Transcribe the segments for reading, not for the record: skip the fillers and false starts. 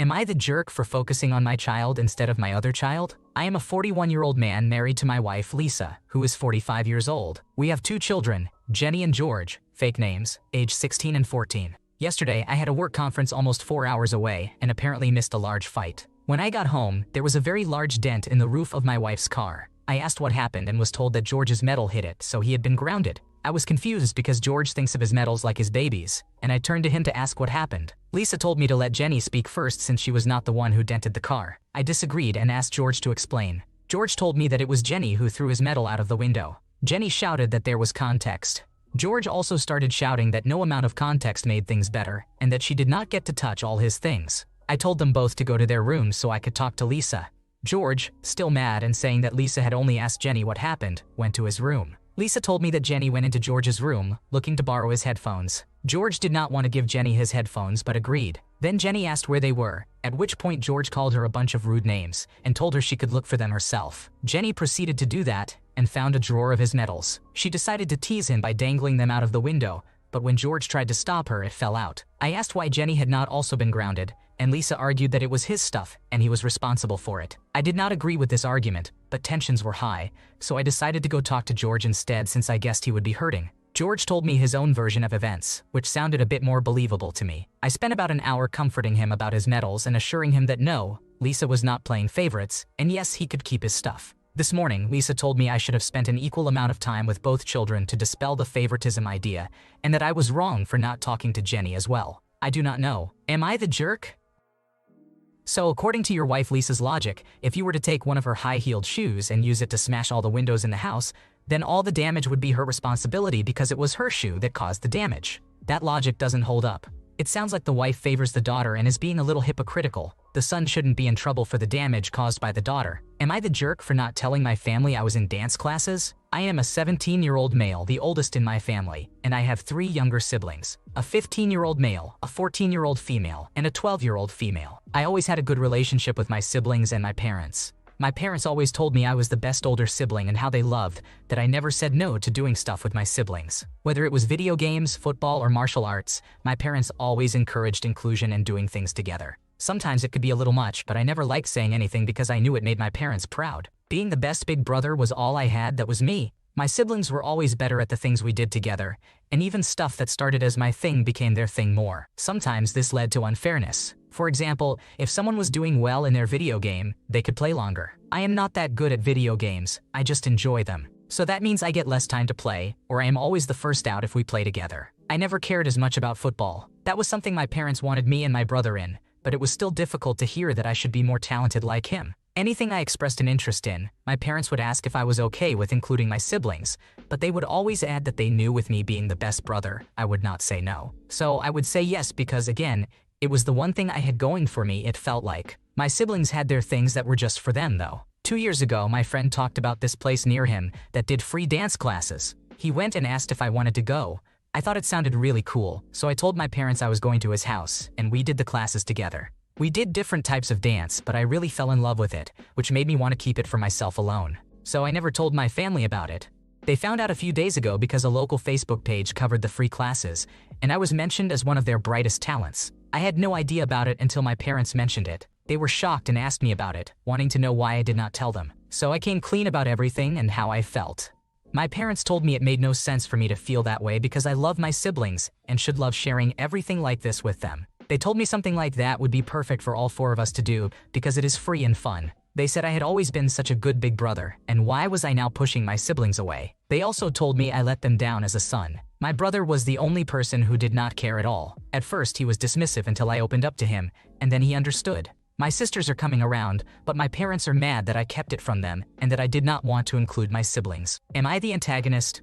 Am I the jerk for focusing on my child instead of my other child? I am a 41-year-old man married to my wife Lisa, who is 45 years old. We have 2 children, Jenny and George, fake names, age 16 and 14. Yesterday, I had a work conference almost 4 hours away and apparently missed a large fight. When I got home, there was a very large dent in the roof of my wife's car. I asked what happened and was told that George's medal hit it, so he had been grounded. I was confused because George thinks of his medals like his babies, and I turned to him to ask what happened. Lisa told me to let Jenny speak first since she was not the one who dented the car. I disagreed and asked George to explain. George told me that it was Jenny who threw his medal out of the window. Jenny shouted that there was context. George also started shouting that no amount of context made things better, and that she did not get to touch all his things. I told them both to go to their rooms so I could talk to Lisa. George, still mad and saying that Lisa had only asked Jenny what happened, went to his room. Lisa told me that Jenny went into George's room, looking to borrow his headphones. George did not want to give Jenny his headphones but agreed. Then Jenny asked where they were, at which point George called her a bunch of rude names and told her she could look for them herself. Jenny proceeded to do that and found a drawer of his medals. She decided to tease him by dangling them out of the window, but when George tried to stop her, it fell out. I asked why Jenny had not also been grounded, and Lisa argued that it was his stuff and he was responsible for it. I did not agree with this argument, but tensions were high, so I decided to go talk to George instead since I guessed he would be hurting. George told me his own version of events, which sounded a bit more believable to me. I spent about an hour comforting him about his medals and assuring him that no, Lisa was not playing favorites, and yes, he could keep his stuff. This morning, Lisa told me I should have spent an equal amount of time with both children to dispel the favoritism idea, and that I was wrong for not talking to Jenny as well. I do not know. Am I the jerk? So according to your wife Lisa's logic, if you were to take one of her high-heeled shoes and use it to smash all the windows in the house, then all the damage would be her responsibility because it was her shoe that caused the damage. That logic doesn't hold up. It sounds like the wife favors the daughter and is being a little hypocritical. The son shouldn't be in trouble for the damage caused by the daughter. Am I the jerk for not telling my family I was in dance classes? I am a 17-year-old male, the oldest in my family, and I have 3 younger siblings. A 15-year-old male, a 14-year-old female, and a 12-year-old female. I always had a good relationship with my siblings and my parents. My parents always told me I was the best older sibling and how they loved that I never said no to doing stuff with my siblings. Whether it was video games, football, or martial arts, my parents always encouraged inclusion and doing things together. Sometimes it could be a little much, but I never liked saying anything because I knew it made my parents proud. Being the best big brother was all I had that was me. My siblings were always better at the things we did together, and even stuff that started as my thing became their thing more. Sometimes this led to unfairness. For example, if someone was doing well in their video game, they could play longer. I am not that good at video games, I just enjoy them. So that means I get less time to play, or I am always the first out if we play together. I never cared as much about football. That was something my parents wanted me and my brother in, but it was still difficult to hear that I should be more talented like him. Anything I expressed an interest in, my parents would ask if I was okay with including my siblings, but they would always add that they knew with me being the best brother, I would not say no. So I would say yes because again, it was the one thing I had going for me, it felt like. My siblings had their things that were just for them though. 2 years ago, my friend talked about this place near him that did free dance classes. He went and asked if I wanted to go. I thought it sounded really cool, so I told my parents I was going to his house, and we did the classes together. We did different types of dance, but I really fell in love with it, which made me want to keep it for myself alone. So I never told my family about it. They found out a few days ago because a local Facebook page covered the free classes, and I was mentioned as one of their brightest talents. I had no idea about it until my parents mentioned it. They were shocked and asked me about it, wanting to know why I did not tell them. So I came clean about everything and how I felt. My parents told me it made no sense for me to feel that way because I love my siblings and should love sharing everything like this with them. They told me something like that would be perfect for all 4 of us to do because it is free and fun. They said I had always been such a good big brother, and why was I now pushing my siblings away? They also told me I let them down as a son. My brother was the only person who did not care at all. At first he was dismissive until I opened up to him, and then he understood. My sisters are coming around, but my parents are mad that I kept it from them and that I did not want to include my siblings. Am I the antagonist?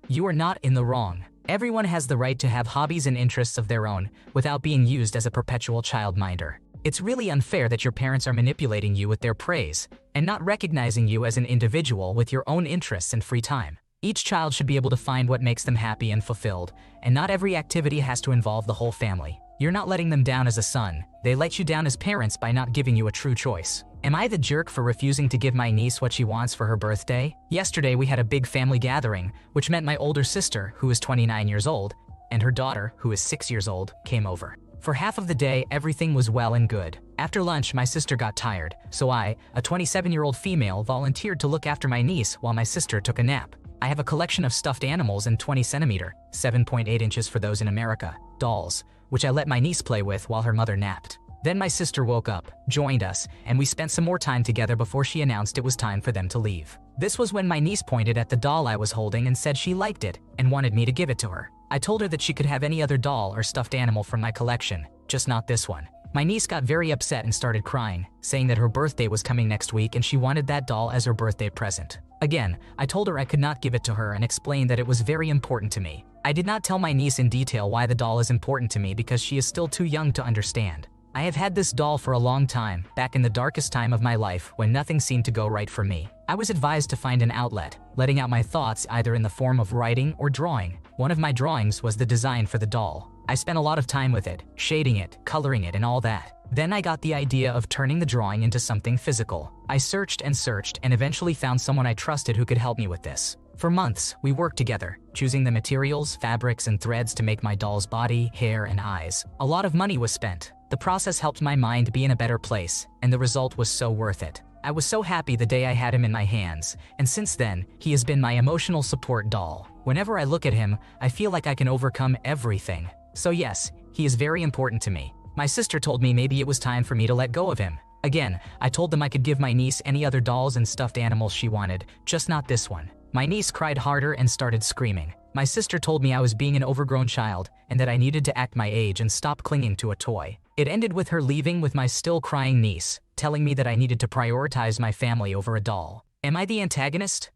You are not in the wrong. Everyone has the right to have hobbies and interests of their own without being used as a perpetual childminder. It's really unfair that your parents are manipulating you with their praise and not recognizing you as an individual with your own interests and free time. Each child should be able to find what makes them happy and fulfilled, and not every activity has to involve the whole family. You're not letting them down as a son. They let you down as parents by not giving you a true choice. Am I the jerk for refusing to give my niece what she wants for her birthday? Yesterday we had a big family gathering, which meant my older sister, who is 29 years old, and her daughter, who is 6 years old, came over. For half of the day, everything was well and good. After lunch, my sister got tired, so I, a 27-year-old female, volunteered to look after my niece while my sister took a nap. I have a collection of stuffed animals in 20-centimeter, 7.8 inches for those in America, dolls, which I let my niece play with while her mother napped. Then my sister woke up, joined us, and we spent some more time together before she announced it was time for them to leave. This was when my niece pointed at the doll I was holding and said she liked it and wanted me to give it to her. I told her that she could have any other doll or stuffed animal from my collection, just not this one. My niece got very upset and started crying, saying that her birthday was coming next week and she wanted that doll as her birthday present. Again, I told her I could not give it to her and explained that it was very important to me. I did not tell my niece in detail why the doll is important to me because she is still too young to understand. I have had this doll for a long time, back in the darkest time of my life when nothing seemed to go right for me. I was advised to find an outlet, letting out my thoughts either in the form of writing or drawing. One of my drawings was the design for the doll. I spent a lot of time with it, shading it, coloring it, and all that. Then I got the idea of turning the drawing into something physical. I searched and eventually found someone I trusted who could help me with this. For months, we worked together, choosing the materials, fabrics, and threads to make my doll's body, hair, and eyes. A lot of money was spent. The process helped my mind be in a better place, and the result was so worth it. I was so happy the day I had him in my hands, and since then, he has been my emotional support doll. Whenever I look at him, I feel like I can overcome everything. So yes, he is very important to me. My sister told me maybe it was time for me to let go of him. Again, I told them I could give my niece any other dolls and stuffed animals she wanted, just not this one. My niece cried harder and started screaming. My sister told me I was being an overgrown child and that I needed to act my age and stop clinging to a toy. It ended with her leaving with my still crying niece, telling me that I needed to prioritize my family over a doll. Am I the antagonist?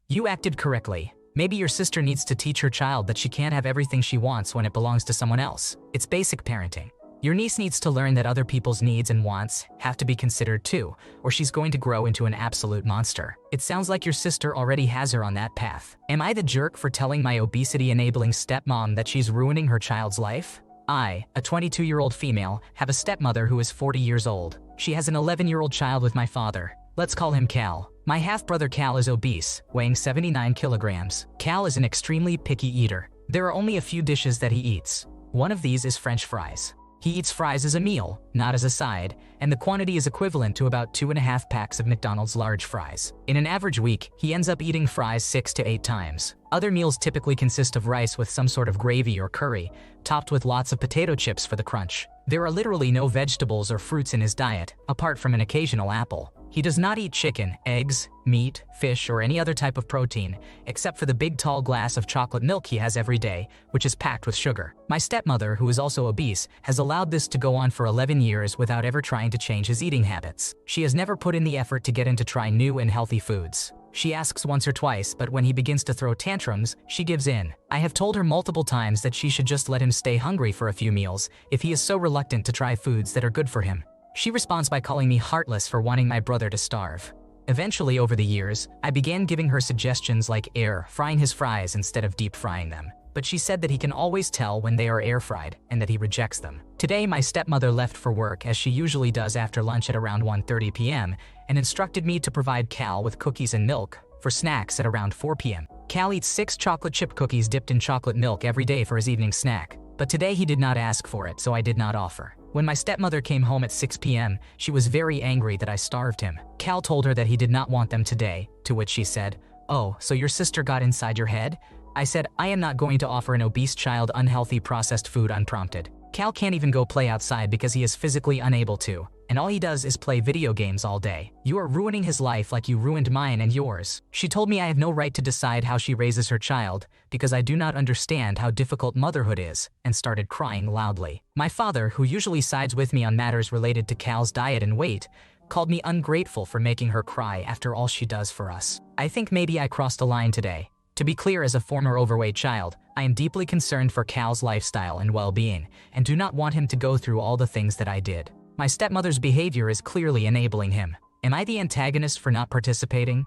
You acted correctly. Maybe your sister needs to teach her child that she can't have everything she wants when it belongs to someone else. It's basic parenting. Your niece needs to learn that other people's needs and wants have to be considered too, or she's going to grow into an absolute monster. It sounds like your sister already has her on that path. Am I the jerk for telling my obesity-enabling stepmom that she's ruining her child's life? I, a 22-year-old female, have a stepmother who is 40 years old. She has an 11-year-old child with my father. Let's call him Cal. My half-brother Cal is obese, weighing 79 kilograms. Cal is an extremely picky eater. There are only a few dishes that he eats. One of these is French fries. He eats fries as a meal, not as a side, and the quantity is equivalent to about 2.5 packs of McDonald's large fries. In an average week, he ends up eating fries 6 to 8 times. Other meals typically consist of rice with some sort of gravy or curry, topped with lots of potato chips for the crunch. There are literally no vegetables or fruits in his diet, apart from an occasional apple. He does not eat chicken, eggs, meat, fish, or any other type of protein, except for the big tall glass of chocolate milk he has every day, which is packed with sugar. My stepmother, who is also obese, has allowed this to go on for 11 years without ever trying to change his eating habits. She has never put in the effort to get him to try new and healthy foods. She asks once or twice, but when he begins to throw tantrums, she gives in. I have told her multiple times that she should just let him stay hungry for a few meals if he is so reluctant to try foods that are good for him. She responds by calling me heartless for wanting my brother to starve. Eventually, over the years, I began giving her suggestions like air frying his fries instead of deep frying them. But she said that he can always tell when they are air fried and that he rejects them. Today, my stepmother left for work as she usually does after lunch at around 1:30 p.m. and instructed me to provide Cal with cookies and milk for snacks at around 4 p.m. Cal eats 6 chocolate chip cookies dipped in chocolate milk every day for his evening snack. But today he did not ask for it, so I did not offer. When my stepmother came home at 6 p.m., she was very angry that I starved him. Cal told her that he did not want them today, to which she said, "Oh, so your sister got inside your head?" I said, I am not going to offer an obese child unhealthy processed food unprompted. Cal can't even go play outside because he is physically unable to, and all he does is play video games all day. You are ruining his life like you ruined mine and yours. She told me I have no right to decide how she raises her child because I do not understand how difficult motherhood is, and started crying loudly. My father, who usually sides with me on matters related to Cal's diet and weight, called me ungrateful for making her cry after all she does for us. I think maybe I crossed a line today. To be clear, as a former overweight child, I am deeply concerned for Cal's lifestyle and well-being, and do not want him to go through all the things that I did. My stepmother's behavior is clearly enabling him. Am I the antagonist for not participating?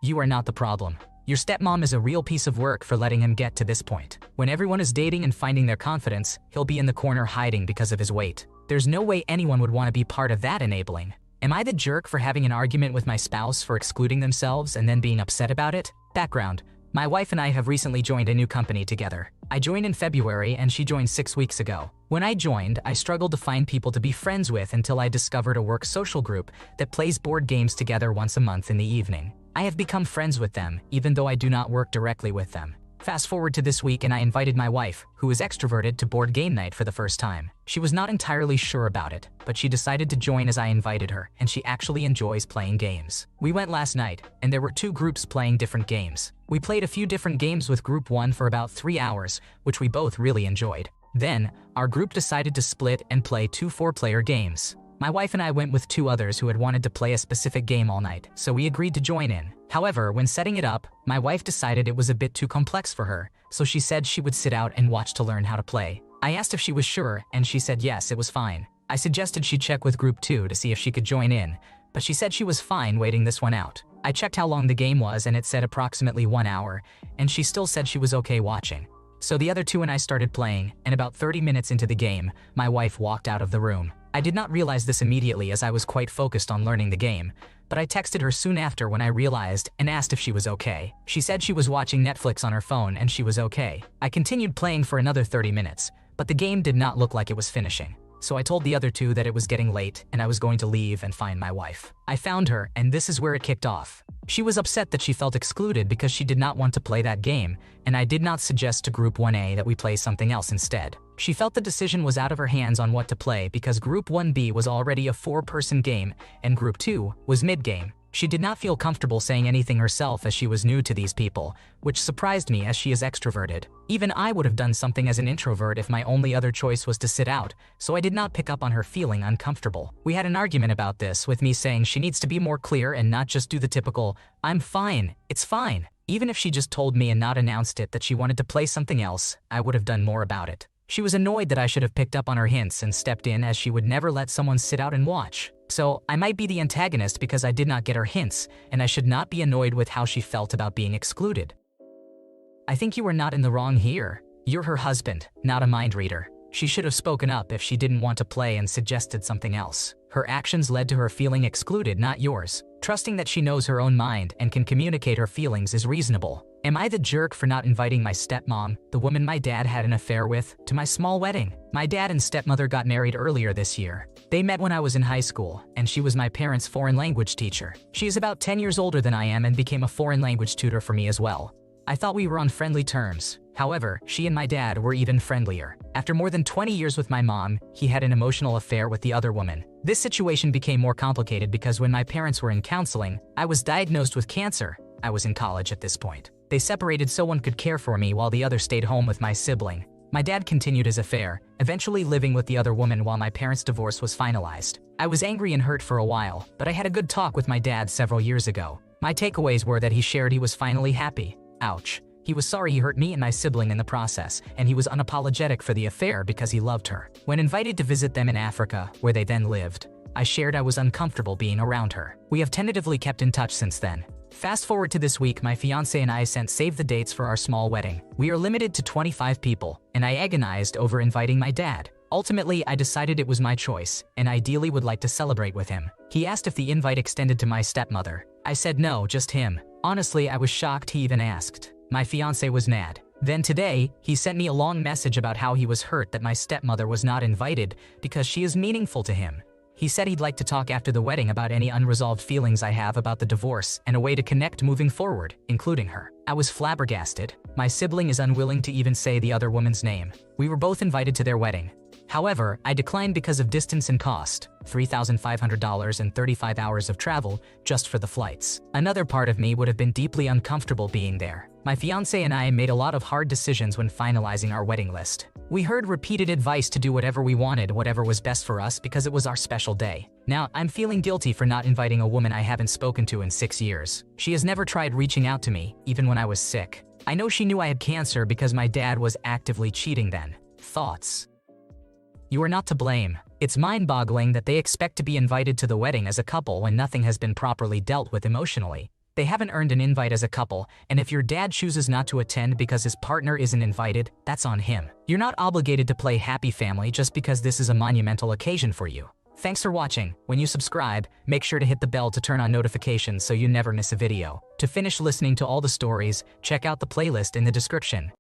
You are not the problem. Your stepmom is a real piece of work for letting him get to this point. When everyone is dating and finding their confidence, he'll be in the corner hiding because of his weight. There's no way anyone would want to be part of that enabling. Am I the jerk for having an argument with my spouse for excluding themselves and then being upset about it? Background: My wife and I have recently joined a new company together. I joined in February and she joined 6 weeks ago. When I joined, I struggled to find people to be friends with until I discovered a work social group that plays board games together once a month in the evening. I have become friends with them, even though I do not work directly with them. Fast forward to this week and I invited my wife, who is extroverted, to board game night for the first time. She was not entirely sure about it, but she decided to join as I invited her, and she actually enjoys playing games. We went last night, and there were 2 groups playing different games. We played a few different games with Group 1 for about 3 hours, which we both really enjoyed. Then, our group decided to split and play 2 4-player games. My wife and I went with 2 others who had wanted to play a specific game all night, so we agreed to join in. However, when setting it up, my wife decided it was a bit too complex for her, so she said she would sit out and watch to learn how to play. I asked if she was sure, and she said yes, it was fine. I suggested she check with Group 2 to see if she could join in, but she said she was fine waiting this one out. I checked how long the game was and it said approximately 1 hour, and she still said she was okay watching. So the other 2 and I started playing, and about 30 minutes into the game, my wife walked out of the room. I did not realize this immediately as I was quite focused on learning the game, but I texted her soon after when I realized and asked if she was okay. She said she was watching Netflix on her phone and she was okay. I continued playing for another 30 minutes, but the game did not look like it was finishing. So I told the other 2 that it was getting late and I was going to leave and find my wife. I found her, and this is where it kicked off. She was upset that she felt excluded because she did not want to play that game, and I did not suggest to Group 1A that we play something else instead. She felt the decision was out of her hands on what to play because Group 1B was already a 4-person game and Group 2 was mid-game. She did not feel comfortable saying anything herself as she was new to these people, which surprised me as she is extroverted. Even I would have done something as an introvert if my only other choice was to sit out, so I did not pick up on her feeling uncomfortable. We had an argument about this, with me saying she needs to be more clear and not just do the typical, "I'm fine, it's fine." Even if she just told me and not announced it that she wanted to play something else, I would have done more about it. She was annoyed that I should have picked up on her hints and stepped in, as she would never let someone sit out and watch. So I might be the antagonist because I did not get her hints, and I should not be annoyed with how she felt about being excluded. I think you are not in the wrong here. You're her husband, not a mind reader. She should have spoken up if she didn't want to play and suggested something else. Her actions led to her feeling excluded, not yours. Trusting that she knows her own mind and can communicate her feelings is reasonable. Am I the jerk for not inviting my stepmom, the woman my dad had an affair with, to my small wedding? My dad and stepmother got married earlier this year. They met when I was in high school, and she was my parents' foreign language teacher. She is about 10 years older than I am and became a foreign language tutor for me as well. I thought we were on friendly terms. However, she and my dad were even friendlier. After more than 20 years with my mom, he had an emotional affair with the other woman. This situation became more complicated because when my parents were in counseling, I was diagnosed with cancer. I was in college at this point. They separated so one could care for me while the other stayed home with my sibling. My dad continued his affair, eventually living with the other woman while my parents' divorce was finalized. I was angry and hurt for a while, but I had a good talk with my dad several years ago. My takeaways were that he shared he was finally happy. Ouch. He was sorry he hurt me and my sibling in the process, and he was unapologetic for the affair because he loved her. When invited to visit them in Africa, where they then lived, I shared I was uncomfortable being around her. We have tentatively kept in touch since then. Fast forward to this week, my fiancé and I sent save the dates for our small wedding. We are limited to 25 people, and I agonized over inviting my dad. Ultimately, I decided it was my choice, and ideally would like to celebrate with him. He asked if the invite extended to my stepmother. I said no, just him. Honestly, I was shocked he even asked. My fiancé was mad. Then today, he sent me a long message about how he was hurt that my stepmother was not invited because she is meaningful to him. He said he'd like to talk after the wedding about any unresolved feelings I have about the divorce and a way to connect moving forward, including her. I was flabbergasted. My sibling is unwilling to even say the other woman's name. We were both invited to their wedding. However, I declined because of distance and cost, $3,500 and 35 hours of travel just for the flights. Another part of me would have been deeply uncomfortable being there. My fiancé and I made a lot of hard decisions when finalizing our wedding list. We heard repeated advice to do whatever we wanted, whatever was best for us, because it was our special day. Now, I'm feeling guilty for not inviting a woman I haven't spoken to in 6 years. She has never tried reaching out to me, even when I was sick. I know she knew I had cancer because my dad was actively cheating then. Thoughts? You are not to blame. It's mind-boggling that they expect to be invited to the wedding as a couple when nothing has been properly dealt with emotionally. They haven't earned an invite as a couple, and if your dad chooses not to attend because his partner isn't invited, that's on him. You're not obligated to play happy family just because this is a monumental occasion for you. Thanks for watching. When you subscribe, make sure to hit the bell to turn on notifications so you never miss a video. To finish listening to all the stories, check out the playlist in the description.